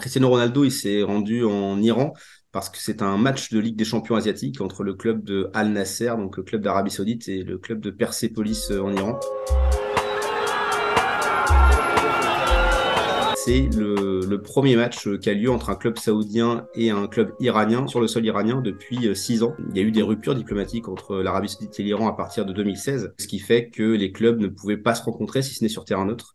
Cristiano Ronaldo, il s'est rendu en Iran parce que c'est un match de Ligue des champions asiatiques entre le club de Al Nasser, donc le club d'Arabie Saoudite, et le club de Persépolis en Iran. C'est le premier match qui a lieu entre un club saoudien et un club iranien sur le sol iranien depuis 6 ans. Il y a eu des ruptures diplomatiques entre l'Arabie Saoudite et l'Iran à partir de 2016, ce qui fait que les clubs ne pouvaient pas se rencontrer si ce n'est sur terrain neutre.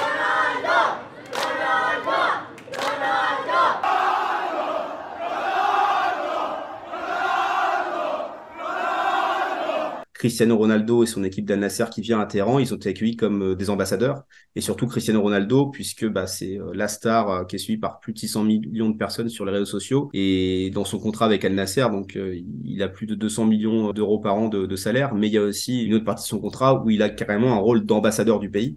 Cristiano Ronaldo et son équipe d'Al Nasser qui vient à Téhéran, ils ont été accueillis comme des ambassadeurs. Et surtout Cristiano Ronaldo, puisque c'est la star qui est suivie par plus de 600 millions de personnes sur les réseaux sociaux. Et dans son contrat avec Al Nasser, donc il a plus de 200 millions d'euros par an de salaire. Mais il y a aussi une autre partie de son contrat où il a carrément un rôle d'ambassadeur du pays.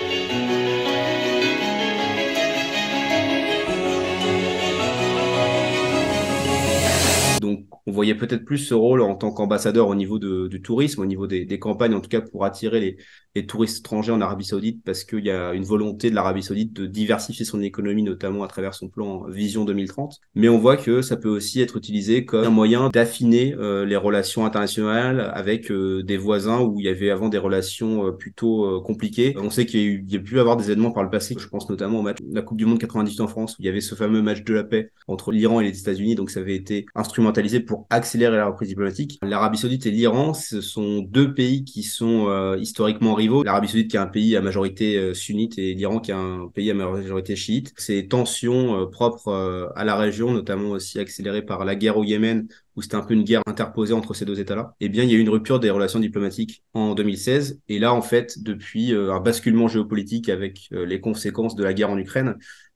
Donc, on voyait peut-être plus ce rôle en tant qu'ambassadeur au niveau du tourisme, au niveau des campagnes, en tout cas pour attirer les touristes étrangers en Arabie Saoudite, parce qu'il y a une volonté de l'Arabie Saoudite de diversifier son économie, notamment à travers son plan Vision 2030. Mais on voit que ça peut aussi être utilisé comme un moyen d'affiner les relations internationales avec des voisins où il y avait avant des relations plutôt compliquées. On sait qu'il y a pu avoir des événements par le passé, je pense notamment au match de la Coupe du Monde 98 en France, où il y avait ce fameux match de la paix entre l'Iran et les États-Unis, donc ça avait été instrumentalisé pour accélérer la reprise diplomatique. L'Arabie Saoudite et l'Iran, ce sont deux pays qui sont historiquement rivaux. L'Arabie Saoudite qui est un pays à majorité sunnite et l'Iran qui est un pays à majorité chiite. Ces tensions propres à la région, notamment aussi accélérées par la guerre au Yémen, où c'était un peu une guerre interposée entre ces deux États-là, eh bien, il y a eu une rupture des relations diplomatiques en 2016. Et là, en fait, depuis un basculement géopolitique avec les conséquences de la guerre en Ukraine,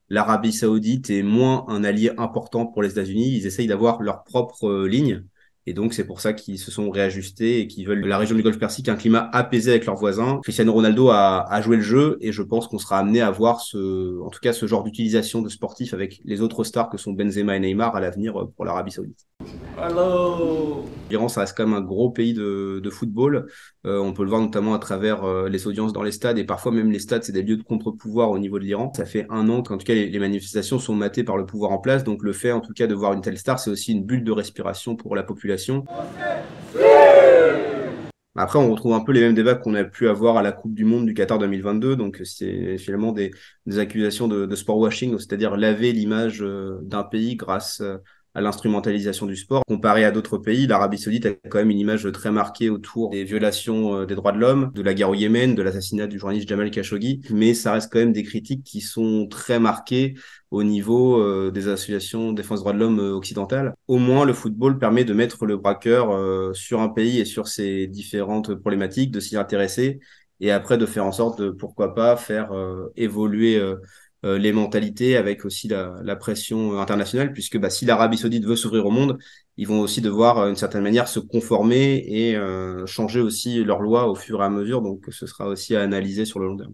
l'Arabie Saoudite est moins un allié important pour les États-Unis. Ils essayent d'avoir leur propre ligne. Et donc, c'est pour ça qu'ils se sont réajustés et qu'ils veulent la région du Golfe Persique, un climat apaisé avec leurs voisins. Cristiano Ronaldo a joué le jeu et je pense qu'on sera amené à voir en tout cas, ce genre d'utilisation de sportifs avec les autres stars que sont Benzema et Neymar à l'avenir pour l'Arabie Saoudite. Hello. L'Iran, ça reste quand même un gros pays de football. On peut le voir notamment à travers les audiences dans les stades et parfois même les stades, c'est des lieux de contre-pouvoir au niveau de l'Iran. Ça fait 1 an qu'en tout cas les manifestations sont matées par le pouvoir en place. Donc le fait en tout cas de voir une telle star, c'est aussi une bulle de respiration pour la population. Après, on retrouve un peu les mêmes débats qu'on a pu avoir à la Coupe du Monde du Qatar 2022. Donc, c'est finalement des accusations de sport washing, c'est-à-dire laver l'image d'un pays grâce à l'instrumentalisation du sport. Comparé à d'autres pays, l'Arabie Saoudite a quand même une image très marquée autour des violations des droits de l'homme, de la guerre au Yémen, de l'assassinat du journaliste Jamal Khashoggi. Mais ça reste quand même des critiques qui sont très marquées au niveau des associations de défense des droits de l'homme occidentales. Au moins, le football permet de mettre le braqueur sur un pays et sur ses différentes problématiques, de s'y intéresser et après de faire en sorte de, pourquoi pas, faire évoluer les mentalités avec aussi la pression internationale, puisque si l'Arabie Saoudite veut s'ouvrir au monde, ils vont aussi devoir, d'une certaine manière, se conformer et changer aussi leurs lois au fur et à mesure. Donc, ce sera aussi à analyser sur le long terme.